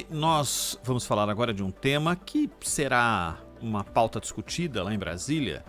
nós vamos falar agora de um tema que será uma pauta discutida lá em Brasília,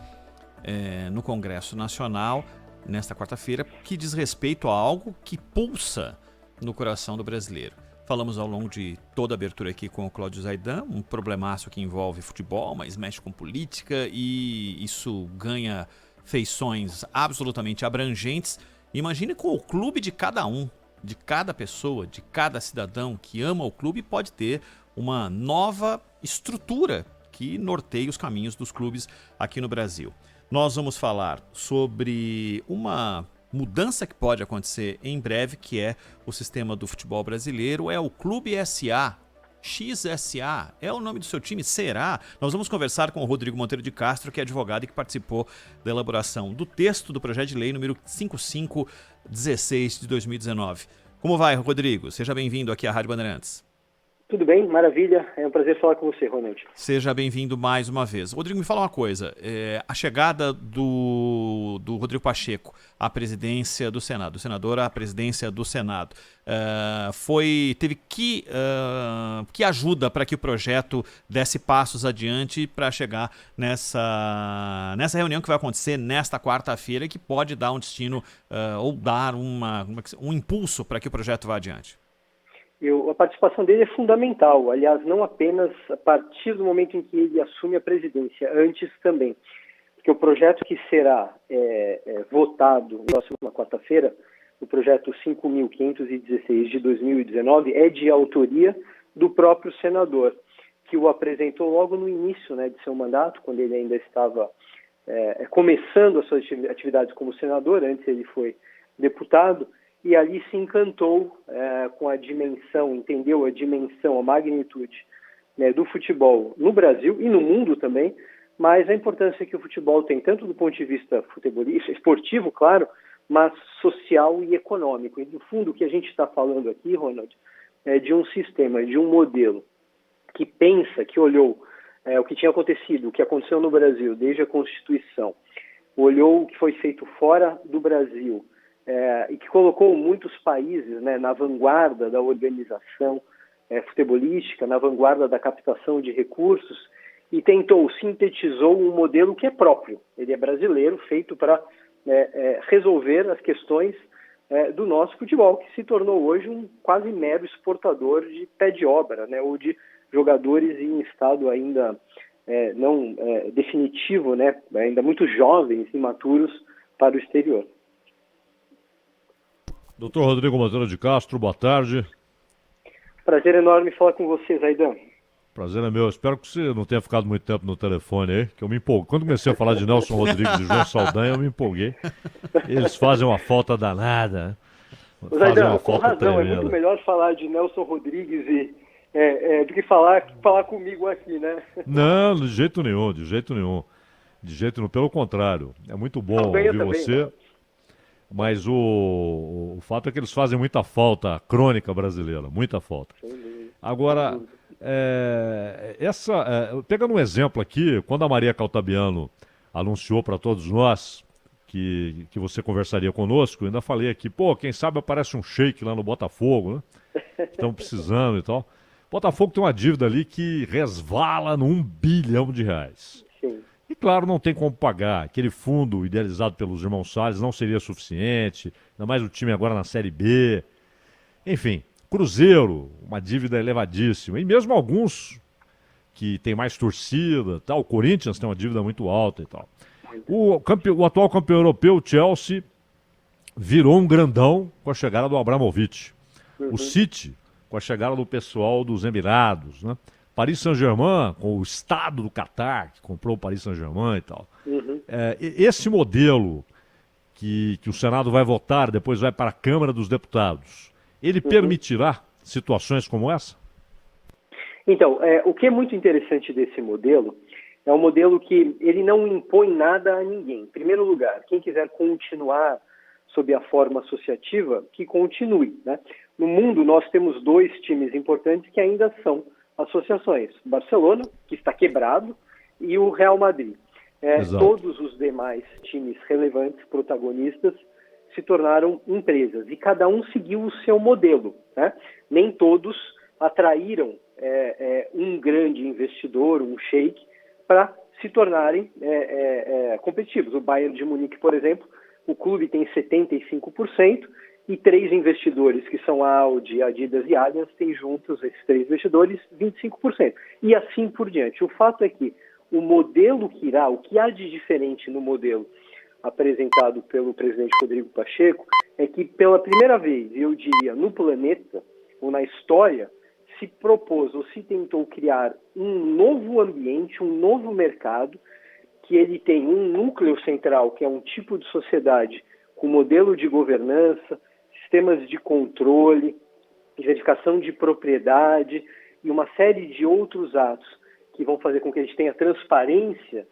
no Congresso Nacional, nesta quarta-feira, que diz respeito a algo que pulsa no coração do brasileiro. Falamos ao longo de toda a abertura aqui com o Cláudio Zaidan, um problemaço que envolve futebol, mas mexe com política e isso ganha feições absolutamente abrangentes. Imagine com o clube de cada um, de cada pessoa, de cada cidadão que ama o clube pode ter uma nova estrutura que norteia os caminhos dos clubes aqui no Brasil. Nós vamos falar sobre uma mudança que pode acontecer em breve, que é o sistema do futebol brasileiro, é o Clube SA, XSA, é o nome do seu time? Será? Nós vamos conversar com o Rodrigo Monteiro de Castro, que é advogado e que participou da elaboração do texto do projeto de lei número 5516 de 2019. Como vai, Rodrigo? Seja bem-vindo aqui à Rádio Bandeirantes. Tudo bem, maravilha. É um prazer falar com você, Ronald. Seja bem-vindo mais uma vez. Rodrigo, me fala uma coisa. A chegada do Rodrigo Pacheco à presidência do Senado, do senador à presidência do Senado, teve que ajuda para que o projeto desse passos adiante para chegar nessa reunião que vai acontecer nesta quarta-feira, que pode dar um destino ou dar um impulso para que o projeto vá adiante? A participação dele é fundamental, aliás, não apenas a partir do momento em que ele assume a presidência, antes também, porque o projeto que será votado na próxima quarta-feira, o projeto 5.516 de 2019, é de autoria do próprio senador, que o apresentou logo no início, de seu mandato, quando ele ainda estava começando as suas atividades como senador, antes ele foi deputado, e ali se encantou com a dimensão, entendeu a dimensão, a magnitude do futebol no Brasil e no mundo também, mas a importância que o futebol tem, tanto do ponto de vista futebolístico, esportivo, claro, mas social e econômico. E, no fundo, o que a gente está falando aqui, Ronald, é de um sistema, de um modelo que pensa, que olhou o que tinha acontecido, o que aconteceu no Brasil desde a Constituição, olhou o que foi feito fora do Brasil, e que colocou muitos países na vanguarda da organização futebolística, na vanguarda da captação de recursos, e sintetizou um modelo que é próprio. Ele é brasileiro, feito para resolver as questões do nosso futebol, que se tornou hoje um quase mero exportador de pé de obra, ou de jogadores em estado ainda não definitivo, ainda muito jovens, imaturos, para o exterior. Doutor Rodrigo Monteiro de Castro, boa tarde. Prazer enorme falar com você, Zaidan. Prazer é meu. Espero que você não tenha ficado muito tempo no telefone aí, que eu me empolguei. Quando comecei a falar de Nelson Rodrigues e João Saldanha, eu me empolguei. Eles fazem uma falta danada. Zaidan, com razão, tremenda. É muito melhor falar de Nelson Rodrigues do que falar comigo aqui, né? Não, de jeito nenhum. Pelo contrário. É muito bom ouvir também, você. Né? Mas o fato é que eles fazem muita falta, a crônica brasileira, muita falta. Agora, pegando um exemplo aqui, quando a Maria Caltabiano anunciou para todos nós que você conversaria conosco, eu ainda falei aqui, quem sabe aparece um shake lá no Botafogo, né? Estão precisando e tal. Botafogo tem uma dívida ali que resvala no R$1 bilhão. Sim. E claro, não tem como pagar. Aquele fundo idealizado pelos irmãos Salles não seria suficiente, ainda mais o time agora na Série B. Enfim, Cruzeiro, uma dívida elevadíssima. E mesmo alguns que têm mais torcida, tal. O Corinthians tem uma dívida muito alta e tal. O atual campeão europeu, o Chelsea, virou um grandão com a chegada do Abramovich. O City, com a chegada do pessoal dos Emirados, né? Paris Saint-Germain, com o Estado do Catar, que comprou o Paris Saint-Germain e tal. Esse modelo que o Senado vai votar, depois vai para a Câmara dos Deputados, ele permitirá situações como essa? Então, o que é muito interessante desse modelo é um modelo que ele não impõe nada a ninguém. Em primeiro lugar, quem quiser continuar sob a forma associativa, que continue, né? No mundo, nós temos 2 times importantes que ainda são associações. Barcelona, que está quebrado, e o Real Madrid. Todos os demais times relevantes, protagonistas, se tornaram empresas. E cada um seguiu o seu modelo, né? Nem todos atraíram um grande investidor, um sheik, para se tornarem competitivos. O Bayern de Munique, por exemplo, o clube tem 75% e 3 investidores, que são a Audi, Adidas e Allianz, têm juntos, esses 3 investidores, 25%. E assim por diante. O fato é que o modelo o que há de diferente no modelo apresentado pelo presidente Rodrigo Pacheco, é que pela primeira vez, eu diria, no planeta, ou na história, se propôs ou se tentou criar um novo ambiente, um novo mercado, que ele tem um núcleo central, que é um tipo de sociedade com modelo de governança, sistemas de controle, verificação de propriedade e uma série de outros atos que vão fazer com que a gente tenha transparência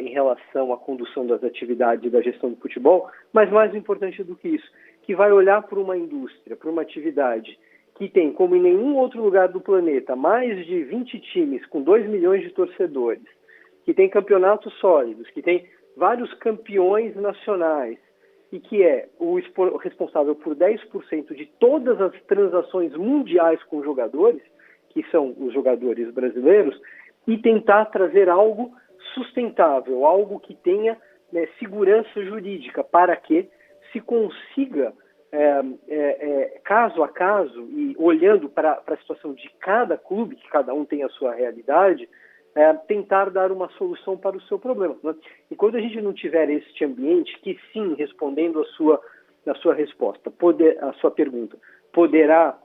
em relação à condução das atividades e da gestão do futebol, mas mais importante do que isso, que vai olhar para uma indústria, para uma atividade que tem, como em nenhum outro lugar do planeta, mais de 20 times com 2 milhões de torcedores, que tem campeonatos sólidos, que tem vários campeões nacionais e que é o responsável por 10% de todas as transações mundiais com jogadores, que são os jogadores brasileiros, e tentar trazer algo sustentável, algo que tenha segurança jurídica, para que se consiga, caso a caso, e olhando para a situação de cada clube, que cada um tem a sua realidade, tentar dar uma solução para o seu problema. Né? E quando a gente não tiver este ambiente, que sim, respondendo a sua resposta, a sua pergunta, poderá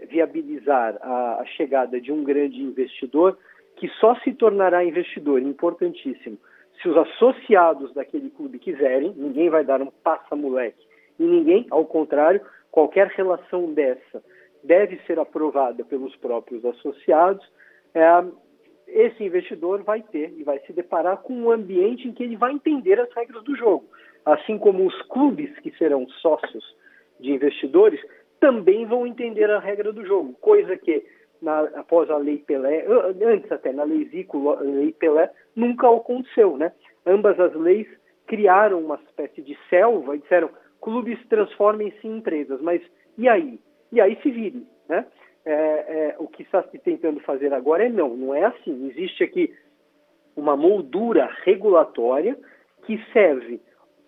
viabilizar a chegada de um grande investidor, que só se tornará investidor, importantíssimo, se os associados daquele clube quiserem. Ninguém vai dar um passa-moleque e ninguém, ao contrário, qualquer relação dessa deve ser aprovada pelos próprios associados. Esse investidor vai ter e vai se deparar com um ambiente em que ele vai entender as regras do jogo, assim como os clubes que serão sócios de investidores também vão entender a regra do jogo, coisa que após a Lei Pelé, antes até na Lei Zico, Lei Pelé, nunca aconteceu, né? Ambas as leis criaram uma espécie de selva e disseram: clubes transformem-se em empresas, mas e aí? E aí se vire, né? O que está se tentando fazer agora não é assim. Existe aqui uma moldura regulatória que serve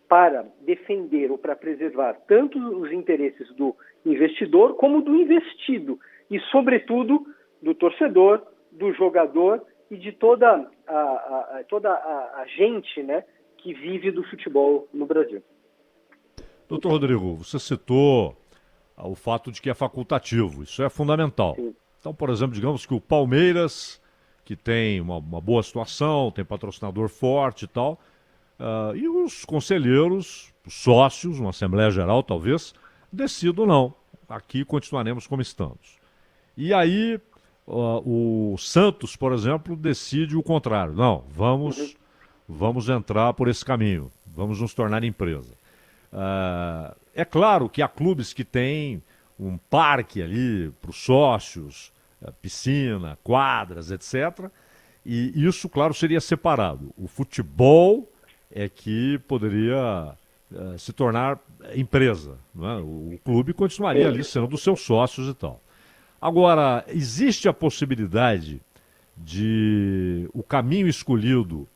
para defender ou para preservar tanto os interesses do investidor como do investido e, sobretudo, do torcedor, do jogador e de toda a gente, né, que vive do futebol no Brasil. Doutor Rodrigo, você citou o fato de que é facultativo, isso é fundamental. Sim. Então, por exemplo, digamos que o Palmeiras, que tem uma boa situação, tem patrocinador forte e tal, e os conselheiros, os sócios, uma Assembleia Geral talvez, decidam não. Aqui continuaremos como estamos. E aí o Santos, por exemplo, decide o contrário. Não, vamos entrar por esse caminho, vamos nos tornar empresa. É claro que há clubes que têm um parque ali para os sócios, piscina, quadras, etc. E isso, claro, seria separado. O futebol é que poderia se tornar empresa, não é? O clube continuaria ali sendo dos seus sócios e tal. Agora, existe a possibilidade de o caminho escolhido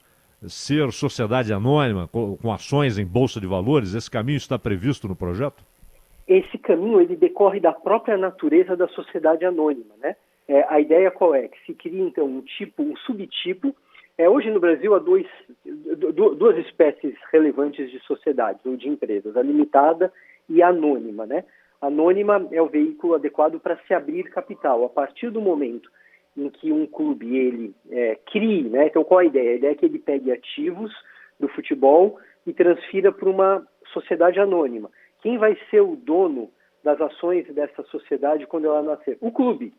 ser sociedade anônima, com ações em bolsa de valores? Esse caminho está previsto no projeto? Esse caminho ele decorre da própria natureza da sociedade anônima, né? A ideia qual é? Que se cria, então, um subtipo. Hoje no Brasil há duas espécies relevantes de sociedades, ou de empresas, a limitada e a anônima, né? A anônima é o veículo adequado para se abrir capital. A partir do momento em que um clube ele crie, né? Então qual a ideia? A ideia é que ele pegue ativos do futebol e transfira para uma sociedade anônima. Quem vai ser o dono das ações dessa sociedade quando ela nascer? O clube,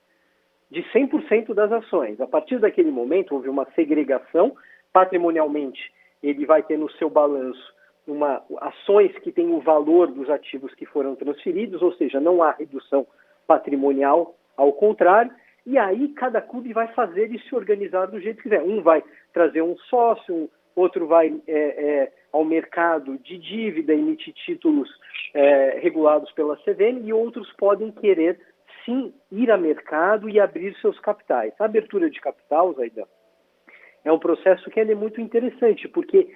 de 100% das ações. A partir daquele momento houve uma segregação. Patrimonialmente ele vai ter no seu balanço ações que têm o valor dos ativos que foram transferidos, ou seja, não há redução patrimonial, ao contrário. E aí cada clube vai fazer e se organizar do jeito que quiser. Um vai trazer um sócio, outro vai ao mercado de dívida, emitir títulos regulados pela CVM, e outros podem querer sim ir a mercado e abrir seus capitais. A abertura de capital, Zaidan, é um processo que é muito interessante, porque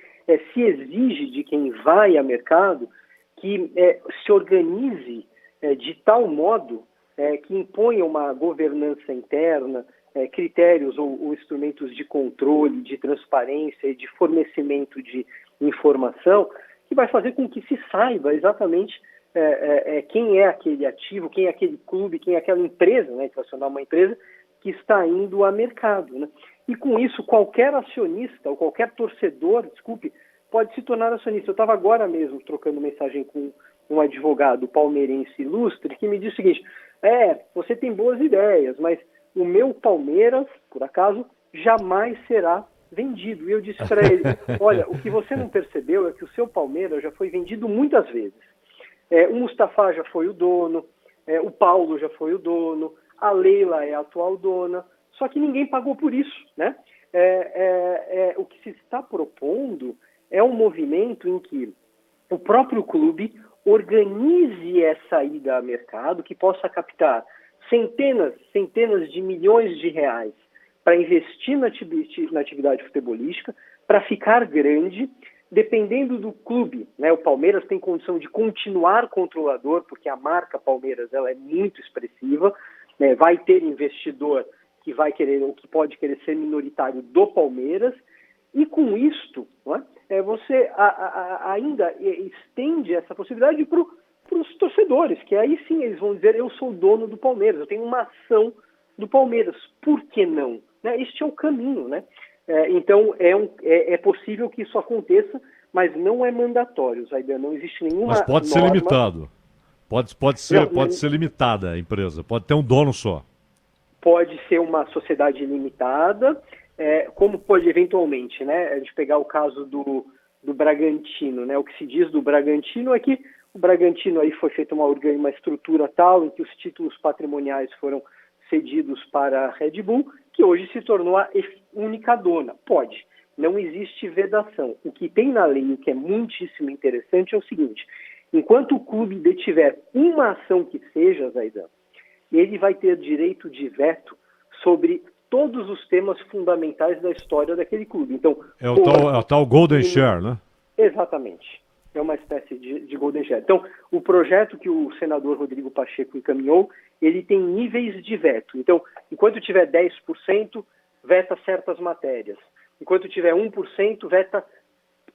se exige de quem vai a mercado que se organize de tal modo que imponha uma governança interna, critérios ou instrumentos de controle, de transparência e de fornecimento de informação, que vai fazer com que se saiba exatamente quem é aquele ativo, quem é aquele clube, quem é aquela empresa, né, internacional, uma empresa que está indo a mercado, né? E com isso, qualquer acionista ou qualquer torcedor, pode se tornar acionista. Eu estava agora mesmo trocando mensagem com um advogado palmeirense ilustre que me disse o seguinte: você tem boas ideias, mas o meu Palmeiras, por acaso, jamais será vendido. E eu disse para ele: olha, o que você não percebeu é que o seu Palmeiras já foi vendido muitas vezes. O Mustafa já foi o dono, o Paulo já foi o dono, a Leila é a atual dona, só que ninguém pagou por isso, né? O que se está propondo é um movimento em que o próprio clube organize essa ida ao mercado, que possa captar centenas de milhões de reais para investir na atividade futebolística, para ficar grande, dependendo do clube, né? O Palmeiras tem condição de continuar controlador, porque a marca Palmeiras ela é muito expressiva, né? Vai ter investidor que vai querer ou que pode querer ser minoritário do Palmeiras, e com isto, você ainda estende essa possibilidade para os torcedores, que aí sim eles vão dizer: eu sou dono do Palmeiras, eu tenho uma ação do Palmeiras, por que não? Este é o caminho, né? Então é possível que isso aconteça, mas não é mandatório, Zaidan, não existe nenhuma Mas pode ser norma. limitado. Pode ser limitada a empresa, pode ter um dono só. Pode ser uma sociedade limitada, como pode eventualmente, né? A gente pegar o caso do Bragantino, né? O que se diz do Bragantino é que o Bragantino aí foi feita uma estrutura tal em que os títulos patrimoniais foram cedidos para a Red Bull, que hoje se tornou a única dona. Pode, não existe vedação. O que tem na lei, o que é muitíssimo interessante, é o seguinte: enquanto o clube detiver uma ação que seja, Zaidan, ele vai ter direito de veto sobre todos os temas fundamentais da história daquele clube. Então, é o tal Golden Share, né? Exatamente. É uma espécie de Golden Share. Então, o projeto que o senador Rodrigo Pacheco encaminhou, ele tem níveis de veto. Então, enquanto tiver 10%, veta certas matérias. Enquanto tiver 1%, veta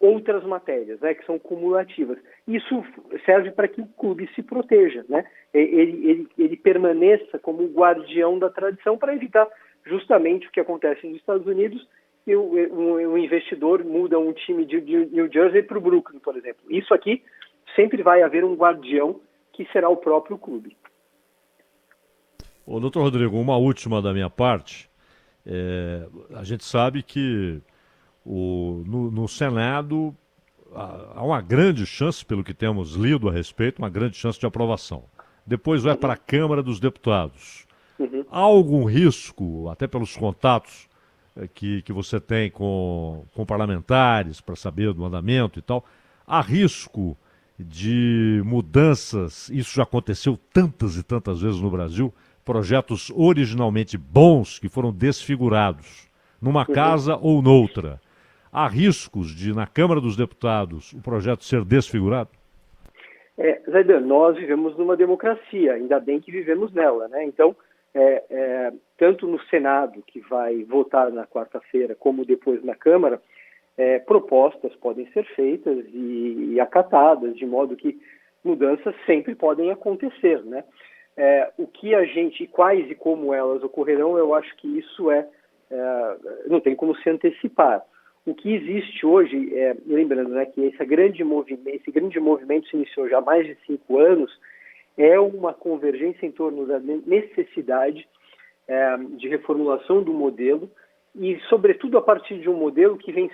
outras matérias, né, que são cumulativas. Isso serve para que o clube se proteja, né? Ele permaneça como o guardião da tradição, para evitar justamente o que acontece nos Estados Unidos, e o investidor muda um time de New Jersey para o Brooklyn, por exemplo. Isso aqui sempre vai haver um guardião que será o próprio clube. Ô, doutor Rodrigo, uma última da minha parte. A gente sabe que no Senado há uma grande chance, pelo que temos lido a respeito, uma grande chance de aprovação. Depois vai para a Câmara dos Deputados. Há algum risco, até pelos contatos que você tem com parlamentares, para saber do andamento e tal, há risco de mudanças? Isso já aconteceu tantas e tantas vezes no Brasil, projetos originalmente bons que foram desfigurados, numa casa ou noutra. Há riscos de, na Câmara dos Deputados, o projeto ser desfigurado? Zaidan, nós vivemos numa democracia, ainda bem que vivemos nela, né? Então, tanto no Senado, que vai votar na quarta-feira, como depois na Câmara, propostas podem ser feitas e acatadas, de modo que mudanças sempre podem acontecer, né? O que a gente, quais e como elas ocorrerão, eu acho que isso não tem como se antecipar. O que existe hoje, lembrando, né, que esse grande movimento se iniciou já há mais de 5 anos, é uma convergência em torno da necessidade de reformulação do modelo e, sobretudo, a partir de um modelo que vem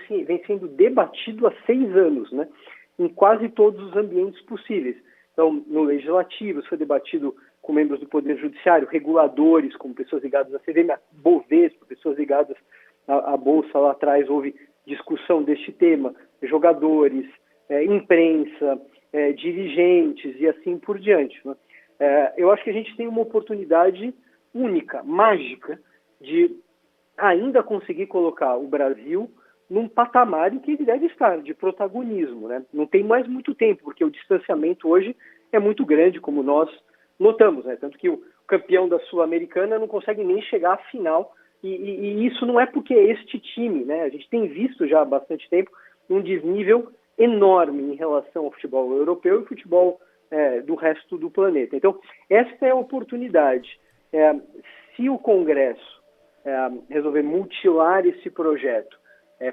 sendo debatido há 6 anos, né, em quase todos os ambientes possíveis. Então, no Legislativo, isso foi debatido com membros do Poder Judiciário, reguladores, como pessoas ligadas à CVM, a Bovespa, pessoas ligadas à Bolsa. Lá atrás houve discussão deste tema, jogadores, imprensa, dirigentes e assim por diante, né? eu acho que a gente tem uma oportunidade única, mágica, de ainda conseguir colocar o Brasil num patamar em que ele deve estar, de protagonismo, né? Não tem mais muito tempo, porque o distanciamento hoje é muito grande, como nós notamos, né? Tanto que o campeão da Sul-Americana não consegue nem chegar à final, e isso não é porque é este time, né? A gente tem visto já há bastante tempo um desnível enorme em relação ao futebol europeu e futebol do resto do planeta. Então, esta é a oportunidade. Se o Congresso resolver mutilar esse projeto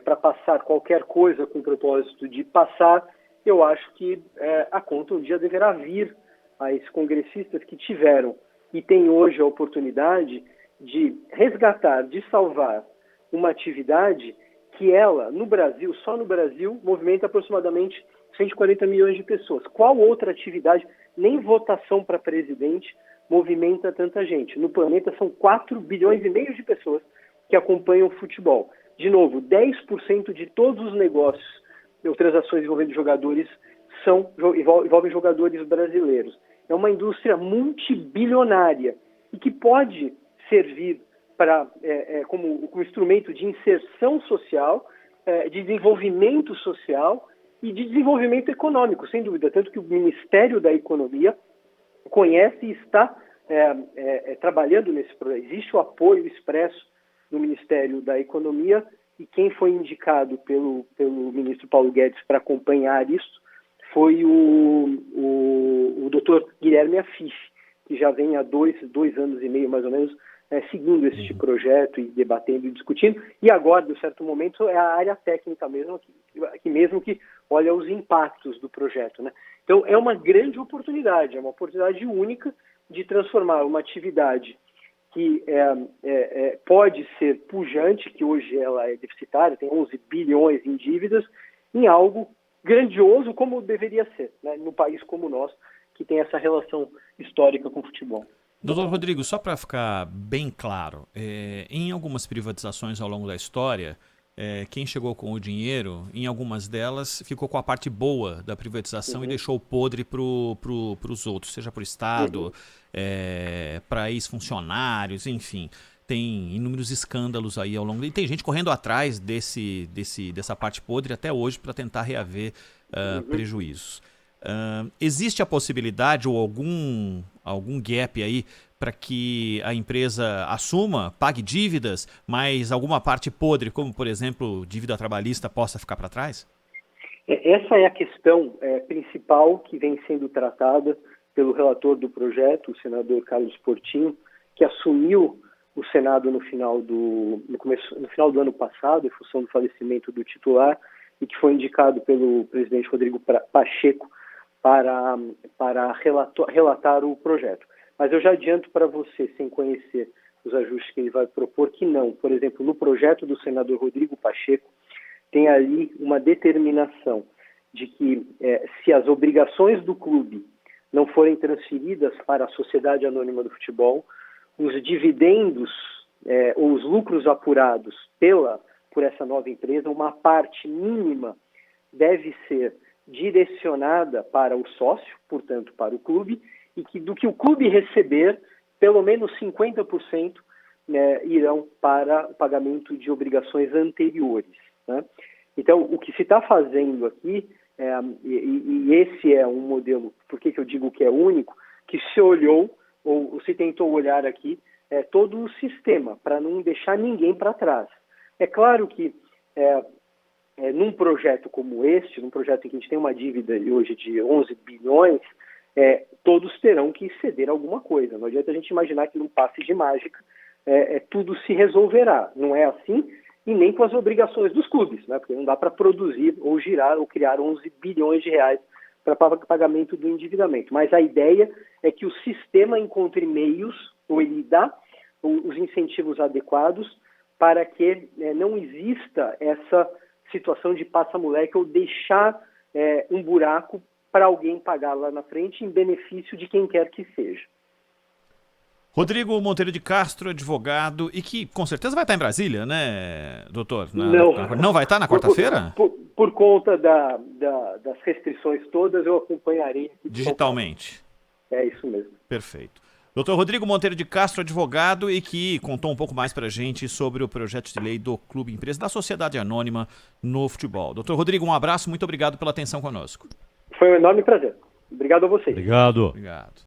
para passar qualquer coisa com o propósito de passar, eu acho que a conta um dia deverá vir a esses congressistas que tiveram e têm hoje a oportunidade de resgatar, de salvar uma atividade que ela, no Brasil, só no Brasil, movimenta aproximadamente 140 milhões de pessoas. Qual outra atividade, nem votação para presidente, movimenta tanta gente? No planeta são 4 bilhões e meio de pessoas que acompanham o futebol. De novo, 10% de todos os negócios ou transações envolvendo jogadores envolvem jogadores brasileiros. É uma indústria multibilionária e que pode servir como instrumento de inserção social, de desenvolvimento social e de desenvolvimento econômico, sem dúvida. Tanto que o Ministério da Economia conhece e está trabalhando nesse projeto. Existe o apoio expresso do Ministério da Economia, e quem foi indicado pelo ministro Paulo Guedes para acompanhar isso foi o Dr. Guilherme Afif, que já vem há dois anos e meio, mais ou menos, seguindo este projeto e debatendo e discutindo. E agora, de um certo momento, é a área técnica mesmo que olha os impactos do projeto, né? Então, é uma grande oportunidade, é uma oportunidade única de transformar uma atividade que pode ser pujante, que hoje ela é deficitária, tem 11 bilhões em dívidas, em algo grandioso como deveria ser, né, num país como o nosso, que tem essa relação histórica com o futebol. Doutor Rodrigo, só para ficar bem claro, em algumas privatizações ao longo da história, quem chegou com o dinheiro, em algumas delas, ficou com a parte boa da privatização e deixou o podre para os outros, seja para o Estado, para ex-funcionários, enfim. Tem inúmeros escândalos aí ao longo... E tem gente correndo atrás dessa parte podre até hoje para tentar reaver prejuízos. Existe a possibilidade ou algum gap aí para que a empresa assuma, pague dívidas, mas alguma parte podre, como por exemplo dívida trabalhista, possa ficar para trás? Essa é a questão principal que vem sendo tratada pelo relator do projeto, o senador Carlos Portinho, que assumiu o Senado no final do ano passado, em função do falecimento do titular, e que foi indicado pelo presidente Rodrigo Pacheco para relatar o projeto. Mas eu já adianto para você, sem conhecer os ajustes que ele vai propor, que não. Por exemplo, no projeto do senador Rodrigo Pacheco, tem ali uma determinação de que se as obrigações do clube não forem transferidas para a Sociedade Anônima do Futebol, os dividendos ou os lucros apurados por essa nova empresa, uma parte mínima deve ser direcionada para o sócio, portanto para o clube, e que do que o clube receber, pelo menos 50% irão para o pagamento de obrigações anteriores, né? Então, o que se está fazendo aqui, e esse é um modelo, por que eu digo que é único, que se olhou, ou se tentou olhar aqui, todo o sistema, para não deixar ninguém para trás. É claro que num projeto como este, num projeto em que a gente tem uma dívida hoje de 11 bilhões, todos terão que ceder alguma coisa. Não adianta a gente imaginar que num passe de mágica tudo se resolverá. Não é assim, e nem com as obrigações dos clubes, né? Porque não dá para produzir ou girar ou criar 11 bilhões de reais para pagamento do endividamento. Mas a ideia é que o sistema encontre meios, ou ele dá os incentivos adequados para que não exista essa situação de passa-moleque ou deixar um buraco para alguém pagar lá na frente em benefício de quem quer que seja. Rodrigo Monteiro de Castro, advogado, e que com certeza vai estar em Brasília, né, doutor? Não vai estar na quarta-feira? Por conta das restrições todas, eu acompanharei. Digitalmente. É isso mesmo. Perfeito. Dr. Rodrigo Monteiro de Castro, advogado, e que contou um pouco mais para a gente sobre o projeto de lei do Clube Empresa, da Sociedade Anônima no futebol. Dr. Rodrigo, um abraço, muito obrigado pela atenção conosco. Foi um enorme prazer. Obrigado a vocês. Obrigado. Obrigado.